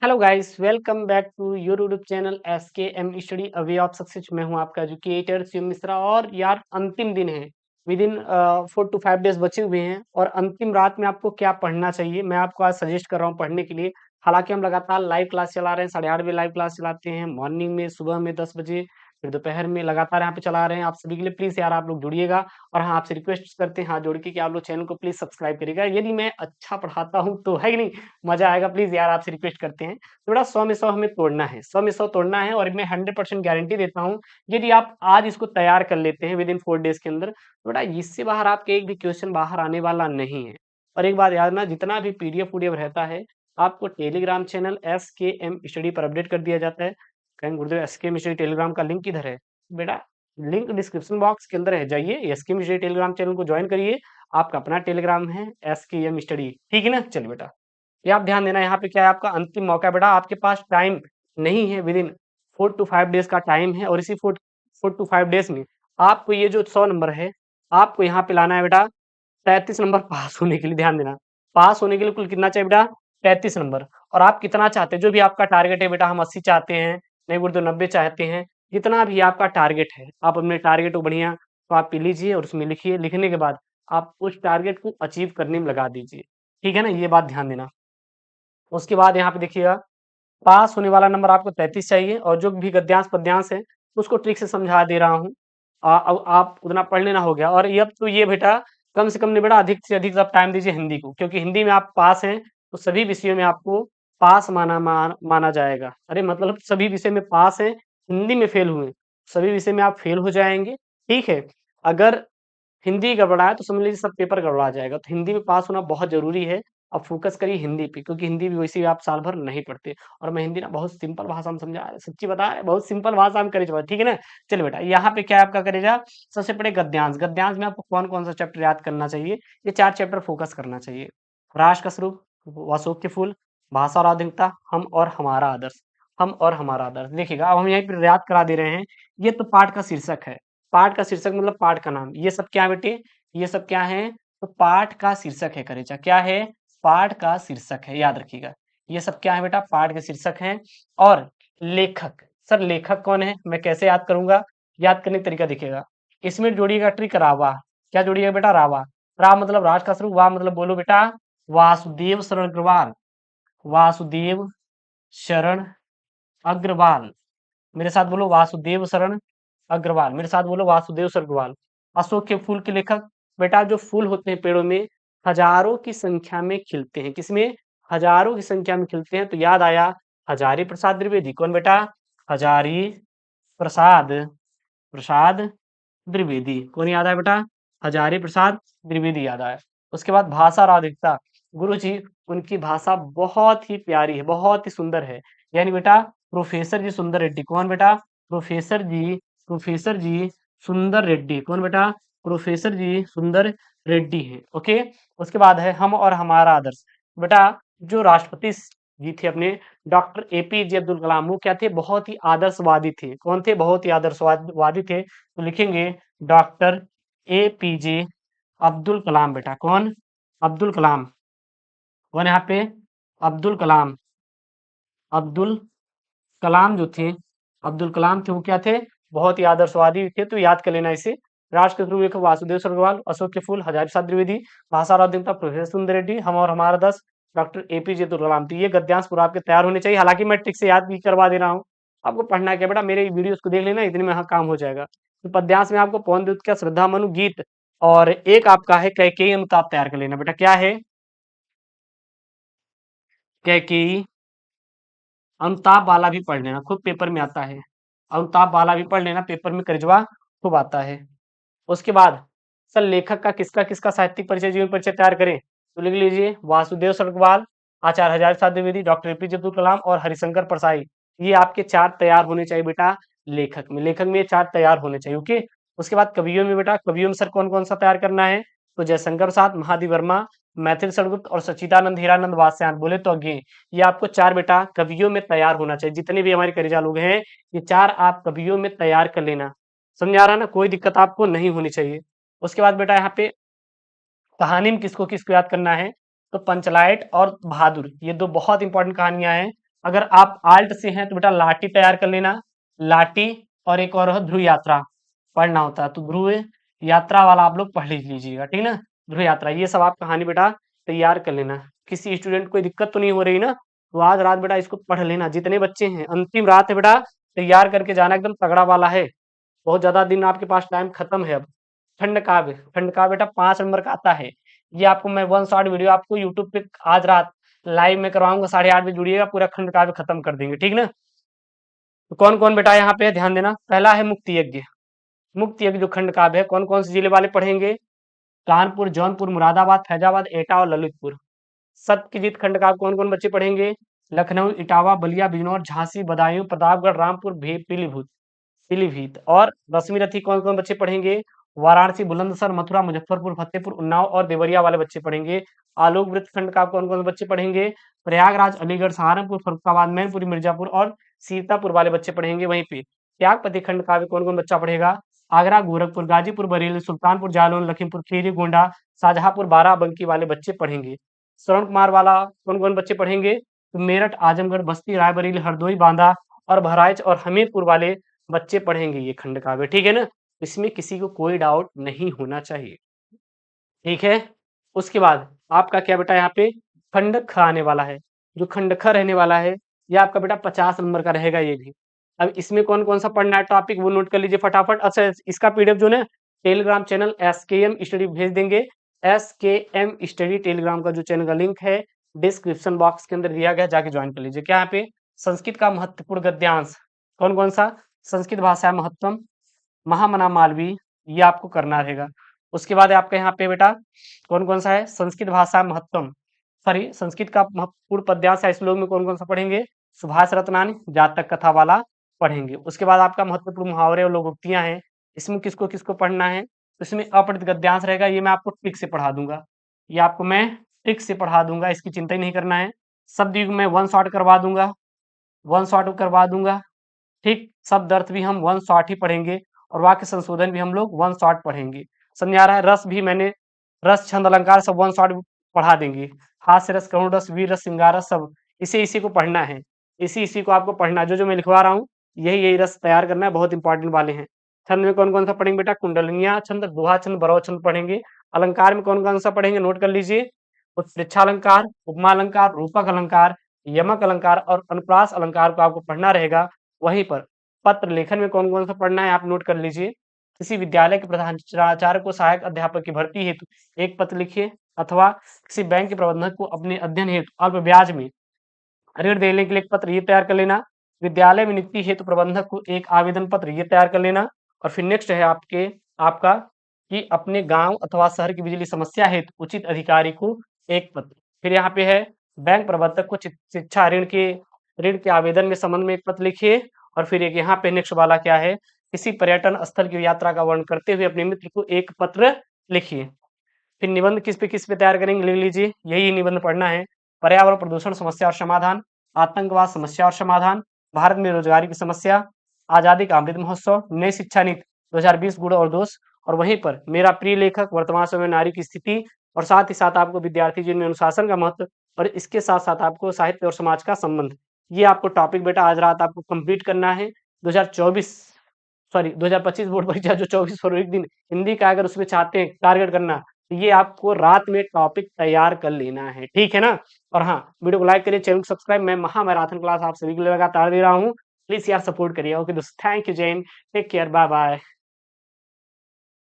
Hello guys, welcome back to your YouTube channel SKM study a way of success. मैं हूं आपका educator Shiv Mishra. और यार अंतिम दिन है, विद इन 4 to 5 डेज बचे हुए हैं। और अंतिम रात में आपको क्या पढ़ना चाहिए, मैं आपको आज सजेस्ट कर रहा हूं पढ़ने के लिए। हालांकि हम लगातार लाइव क्लास चला रहे हैं, 8:30 बजे लाइव क्लास चलाते हैं, मॉर्निंग में, सुबह में 10 बजे, फिर दोपहर में लगातार यहाँ पे चला रहे हैं। आप सभी के लिए प्लीज यार आप लोग जुड़िएगा। और हाँ, आपसे रिक्वेस्ट करते हैं हाथ जोड़ के कि आप लोग चैनल को प्लीज सब्सक्राइब करिएगा। यदि मैं अच्छा पढ़ाता हूँ तो है कि नहीं, मजा आएगा। प्लीज यार आपसे रिक्वेस्ट करते हैं। तो बेटा 100 में 100 हमें तोड़ना है, 100 में 100 तोड़ना है। और मैं 100% गारंटी देता हूँ, यदि आप आज इसको तैयार कर लेते हैं विद इन 4 डेज के अंदर, तो बेटा इससे बाहर आपके एक भी क्वेश्चन बाहर आने वाला नहीं है। और एक बात याद ना, जितना भी पीडीएफ वूडीएफ रहता है, आपको टेलीग्राम चैनल एस के एम स्टडी पर अपडेट कर दिया जाता है। कहेंगे गुरुदेव एस के एम स्टडी टेलीग्राम का लिंक किधर है? बेटा लिंक डिस्क्रिप्शन बॉक्स के अंदर है, जाइए एस के एम स्टडी टेलीग्राम चैनल को ज्वाइन करिए। आपका अपना टेलीग्राम है एस के एम स्टडी, ठीक है ना। चलिए बेटा, ये आप ध्यान देना, यहाँ पे क्या है, आपका अंतिम मौका है बेटा। आपके पास टाइम नहीं है, विद इन 4 to 5 डेज का टाइम है। और इसी 4 to 5 डेज में आपको ये जो 100 नंबर है, आपको यहाँ पे लाना है बेटा 33 नंबर पास होने के लिए। ध्यान देना, पास होने के लिए कुल कितना चाहिए बेटा? 33 नंबर। और आप कितना चाहते हैं, जो भी आपका टारगेट है बेटा, हम 80 चाहते हैं, नहीं बोलते 90 चाहते हैं, जितना भी आपका टारगेट है, आप अपने टारगेट को बढ़िया तो आप पी लीजिए और उसमें लिखिए। लिखने के बाद आप उस टारगेट को अचीव करने में लगा दीजिए, ठीक है ना। ये बात ध्यान देना। उसके बाद यहाँ पे देखिएगा, पास होने वाला नंबर आपको 33 चाहिए। और जो भी गद्यांश पद्यांश है, उसको ट्रिक से समझा दे रहा हूँ। अब आप उतना पढ़ लेना हो गया। और ये अब तो ये बेटा कम से कम नहीं बेटा, अधिक से अधिक आप टाइम दीजिए हिंदी को, क्योंकि हिंदी में आप पास हैं तो सभी विषयों में आपको पास माना जाएगा। अरे मतलब सभी विषय में पास हैं, हिंदी में फेल हुए, सभी विषय में आप फेल हो जाएंगे, ठीक है। अगर हिंदी गड़बड़ा है तो समझ लीजिए सब पेपर गड़बड़ा जाएगा। तो हिंदी में पास होना बहुत जरूरी है। अब फोकस करिए हिंदी पे, क्योंकि हिंदी भी वैसे ही आप साल भर नहीं पढ़ते। और मैं हिंदी ना बहुत सिंपल भाषा में समझा, सच्ची बता रहे, बहुत सिंपल भाषा में करेजा, ठीक है ना। चलिए बेटा, यहाँ पे क्या है आपका करेजा, सबसे पहले गद्यांश। गद्यांश में आपको कौन कौन सा चैप्टर याद करना चाहिए? ये 4 चैप्टर फोकस करना चाहिए। राष्ट्र का स्वरूप, अशोक के फूल, भाषा और आधुनिकता, हम और हमारा आदर्श। हम और हमारा आदर्श देखिएगा, अब हम यहाँ पे याद करा दे रहे हैं। ये तो पाठ का शीर्षक है, पाठ का शीर्षक मतलब पाठ का नाम। ये सब क्या है बेटे, ये सब क्या है? तो पाठ का शीर्षक है करेजा, क्या है? पाठ का शीर्षक है, याद रखिएगा। ये सब क्या है बेटा? पाठ के शीर्षक हैं। और लेखक, सर लेखक कौन है, मैं कैसे याद करूंगा? याद करने का तरीका देखिएगा, इसमें जोड़िएगा ट्रिक रावा। क्या जोड़िएगा बेटा? रावा। रा मतलब राज का स्वरूप, वाह मतलब बोलो बेटा वासुदेव शरण अग्रवाल। वासुदेव शरण अग्रवाल, मेरे साथ बोलो वासुदेव शरण अग्रवाल, मेरे साथ बोलो वासुदेव शरण अग्रवाल। अशोक के फूल के लेखक, बेटा जो फूल होते हैं पेड़ों में, हजारों की संख्या में खिलते हैं, किसमें? हजारों की संख्या में खिलते हैं। तो याद आया हजारी प्रसाद द्विवेदी। कौन बेटा? हजारी प्रसाद प्रसाद द्विवेदी। कौन याद आया बेटा? हजारी प्रसाद द्विवेदी याद आया। उसके बाद भाषा और आधुनिकता, गुरु जी उनकी भाषा बहुत ही प्यारी है, बहुत ही सुंदर है। यानी बेटा प्रोफेसर जी सुंदर रेड्डी। कौन बेटा? प्रोफेसर जी, प्रोफेसर जी सुंदर रेड्डी। कौन बेटा? प्रोफेसर जी सुंदर रेड्डी है, ओके। उसके बाद है हम और हमारा आदर्श। बेटा जो राष्ट्रपति जी थे अपने, डॉक्टर एपीजे अब्दुल कलाम, वो क्या थे? बहुत ही आदर्शवादी थे। कौन थे? बहुत ही आदर्शवादी थे। तो लिखेंगे डॉक्टर एपीजे अब्दुल कलाम। बेटा कौन? अब्दुल कलाम। कौन यहाँ पे? अब्दुल कलाम। अब्दुल कलाम जो थे, अब्दुल कलाम थे, वो क्या थे? बहुत ही आदर्शवादी थे। तो याद कर लेना इसे। राष्ट्र के ध्रुव लेखक वासुदेव सरगवाल, अशोक के फूल हजारी प्रसाद द्विवेदी, भाषा और आधुनिकता प्रोफेसर सुंदर रेड्डी, हम और हमारा दस डॉक्टर एपीजे अब्दुल कलाम। तो ये गद्यांश पूरा आपके तैयार होने चाहिए। हालांकि मैं ट्रिक से याद भी करवा दे रहा हूँ, आपको पढ़ना क्या बेटा, मेरे वीडियोस को देख लेना, इतने में हाँ काम हो जाएगा। तो पद्यांश में आपको पवन द्युत का श्रद्धा मनु गीत, और एक आपका है कैकेयी अनुताप तैयार कर लेना। बेटा क्या है? कैकेयी अनुताप वाला भी पढ़ लेना, खुद पेपर में आता है। अनुताप वाला भी पढ़ लेना, पेपर में करजवा खूब आता है। उसके बाद सर लेखक का किसका किसका साहित्यिक परिचय, जीवन परिचय तैयार करें? तो लिख लीजिए वासुदेव सरगवाल, आचार्य हजारी प्रसाद द्विवेदी, डॉक्टर एपीजे अब्दुल कलाम और हरिशंकर परसाई। ये आपके 4 तैयार होने चाहिए बेटा। लेखक में, लेखक में ये 4 तैयार होने चाहिए, ओके। उसके बाद कवियों में बेटा, कवियों में सर कौन कौन सा तैयार करना है? तो जयशंकर प्रसाद, महादेव वर्मा, मैथिली शरणगुप्त और सच्चिदानंद हीरानंद वात्स्यायन। बोले तो अगे ये आपको 4 बेटा कवियों में तैयार होना चाहिए। जितने भी हमारे करेजा लोग हैं, ये 4 आप कवियों में तैयार कर लेना। समझ आ रहा ना, कोई दिक्कत आपको नहीं होनी चाहिए। उसके बाद बेटा यहाँ पे कहानी में किसको किसको याद करना है? तो पंचलाइट और बहादुर, ये 2 बहुत इंपॉर्टेंट कहानियां हैं। अगर आप आल्ट से हैं तो बेटा लाठी तैयार कर लेना, लाठी, और एक और है ध्रुव यात्रा पढ़ना होता है, तो ध्रुव यात्रा वाला आप लोग पढ़ लीजिएगा, ठीक ना। ध्रुव यात्रा ये सब आप कहानी बेटा तैयार कर लेना। किसी स्टूडेंट को कोई दिक्कत तो नहीं हो रही ना, तो आज रात बेटा इसको पढ़ लेना, जितने बच्चे हैं अंतिम रात है बेटा, तैयार करके जाना, एकदम तगड़ा वाला है। बहुत ज्यादा दिन आपके पास टाइम खत्म है अब। खंड काव्य बेटा 5 नंबर का आता है। ये आपको मैं वन शॉट वीडियो आपको यूट्यूब पे आज रात लाइव में करवाऊंगा, 8:30 बजे जुड़िएगा, पूरा खंड काव्य खत्म कर देंगे, ठीक ना। तो कौन कौन बेटा यहाँ पे ध्यान देना, पहला है मुक्ति यज्ञ। मुक्ति यज्ञ जो खंड काव्य है, कौन कौन से जिले वाले पढ़ेंगे, कानपुर, जौनपुर, मुरादाबाद, फैजाबाद, एटा और ललितपुर। सत्यजीत खंड काव्य कौन कौन बच्चे पढ़ेंगे, लखनऊ, इटावा, बलिया, बिजनौर, झांसी, बदायूं, प्रतापगढ़, रामपुर, पीलीभूत, पीलीभीत। और दसवीं रथी कौन कौन बच्चे पढ़ेंगे, वाराणसी, बुलंदशहर, मथुरा, मुजफ्फरपुर, फतेहपुर, उन्नाव और देवरिया वाले बच्चे पढ़ेंगे। आलोक वृत्त खंड का कौन कौन बच्चे पढ़ेंगे, प्रयागराज, अलीगढ़, सहारनपुर, फरुखाबाद, मैनपुरी, मिर्जापुर और सीतापुर वाले बच्चे पढ़ेंगे। वहीं पे त्यागपति खंड का भी कौन कौन बच्चा पढ़ेगा, आगरा, गोरखपुर, गाजीपुर, बरेली, सुल्तानपुर, जालौन, लखीमपुर खीरी, गोंडा, शाहजहांपुर, बाराबंकी वाले बच्चे पढ़ेंगे। श्रवण कुमार वाला कौन कौन बच्चे पढ़ेंगे, तो मेरठ, आजमगढ़, बस्ती, रायबरेली, हरदोई, बांदा और बहराइच और हमीरपुर वाले बच्चे पढ़ेंगे ये खंड काव्य, ठीक है ना। इसमें किसी को कोई डाउट नहीं होना चाहिए, ठीक है। उसके बाद आपका क्या बेटा यहाँ पे खंड ख आने वाला है। जो खंड ख रहने वाला है, ये आपका बेटा 50 नंबर का रहेगा ये भी। अब इसमें कौन कौन सा पढ़ना है टॉपिक वो नोट कर लीजिए फटाफट। अच्छा, इसका पीडीएफ जो है टेलीग्राम चैनल SKM स्टडी भेज देंगे। SKM स्टडी टेलीग्राम का जो चैनल का लिंक है डिस्क्रिप्शन बॉक्स के अंदर दिया गया, जाके ज्वाइन कर लीजिए। क्या यहाँ पे संस्कृत का महत्वपूर्ण गद्यांश कौन कौन सा, संस्कृत भाषा महत्तम, महामना मालवीय, ये आपको करना रहेगा। उसके बाद आपका यहाँ पे बेटा कौन कौन सा है, संस्कृत भाषा महत्तम, सॉरी संस्कृत का पूर्ण पद्यांश या श्लोक में कौन कौन सा पढ़ेंगे, सुभाष रत्नानी, जातक कथा वाला पढ़ेंगे। उसके बाद आपका महत्वपूर्ण मुहावरे और लोकोक्तियां हैं, इसमें किसको किसको पढ़ना है, तो इसमें अपठित गद्यांश रहेगा, ये मैं आपको ट्रिक से पढ़ा दूंगा, ये आपको मैं ट्रिक से पढ़ा दूंगा, इसकी चिंता ही नहीं करना है। शब्द युग में वन शॉट करवा दूंगा, वन शॉट करवा दूंगा, ठीक। शब्द अर्थ भी हम वन शॉट ही पढ़ेंगे और वाक्य संशोधन भी हम लोग वन शॉट पढ़ेंगे, समझ आ रहा है। रस भी मैंने रस छंद अलंकार सब वन शॉट पढ़ा देंगे, हास्य रस, करुण रस, वीर रस, श्रृंगार रस, सब इसी इसी को पढ़ना है, इसी इसी को आपको पढ़ना है। जो जो मैं लिखवा रहा हूँ यही यही रस तैयार करना है, बहुत इंपॉर्टेंट वाले हैं। छंद में कौन कौन सा पढ़ेंगे बेटा, कुंडलिया छंद, दोहा छंद, बरौ छंद पढ़ेंगे। अलंकार में कौन कौन सा पढ़ेंगे, नोट कर लीजिए, उत्प्रेक्षालंकार, उपमा अलंकार, रूपक अलंकार, यमक अलंकार और अनुप्रास अलंकार को आपको पढ़ना रहेगा। वहीं पर पत्र लेखन में कौन कौन सा पढ़ना है आप नोट कर लीजिए। किसी विद्यालय के प्रधानाचार्य को सहायक अध्यापक की भर्ती हेतु एक पत्र लिखिए, अथवा किसी बैंक के प्रबंधक को अपने अध्ययन हेतु अल्प ब्याज में ऋण देने के लिए एक पत्र ये तैयार कर लेना। विद्यालय में नियुक्ति हेतु प्रबंधक को एक आवेदन पत्र ये तैयार कर लेना। और फिर नेक्स्ट है आपका कि अपने गांव अथवा शहर की बिजली समस्या हेतु उचित अधिकारी को एक पत्र। फिर यहाँ पे है बैंक प्रबंधक को शिक्षा ऋण के आवेदन में संबंध में एक पत्र लिखिए। और फिर एक यहाँ पे नेक्स्ट वाला क्या है, किसी पर्यटन स्थल की यात्रा का वर्णन करते हुए अपने मित्र को एक पत्र लिखिए। फिर निबंध किस पे तैयार करेंगे, लिख लीजिए, यही निबंध पढ़ना है। पर्यावरण प्रदूषण समस्या और समाधान, आतंकवाद समस्या और समाधान, भारत में रोजगारी की समस्या, आजादी का अमृत महोत्सव, नई शिक्षा नीति 2020 गुण और दोष। और वहीं पर मेरा प्रिय लेखक, वर्तमान समय में नारी की स्थिति, और साथ ही साथ आपको विद्यार्थी जीवन में अनुशासन का महत्व, और इसके साथ साथ आपको साहित्य और समाज का संबंध। ये आपको टॉपिक बेटा आज रात आपको कंप्लीट करना है। 2025 बोर्ड परीक्षा जो 24 फरवरी के दिन हिंदी का, अगर उसमें चाहते हैं टारगेट करना, तो ये आपको रात में टॉपिक तैयार कर लेना है, ठीक है ना। और हाँ, वीडियो को लाइक करिए, चैनल को सब्सक्राइब। मैं महामैराथन क्लास आप सभी के लिए लगातार दे रहा हूँ, प्लीज यार सपोर्ट करिए। ओके दोस्तों, thank you, Jain, take care, bye bye.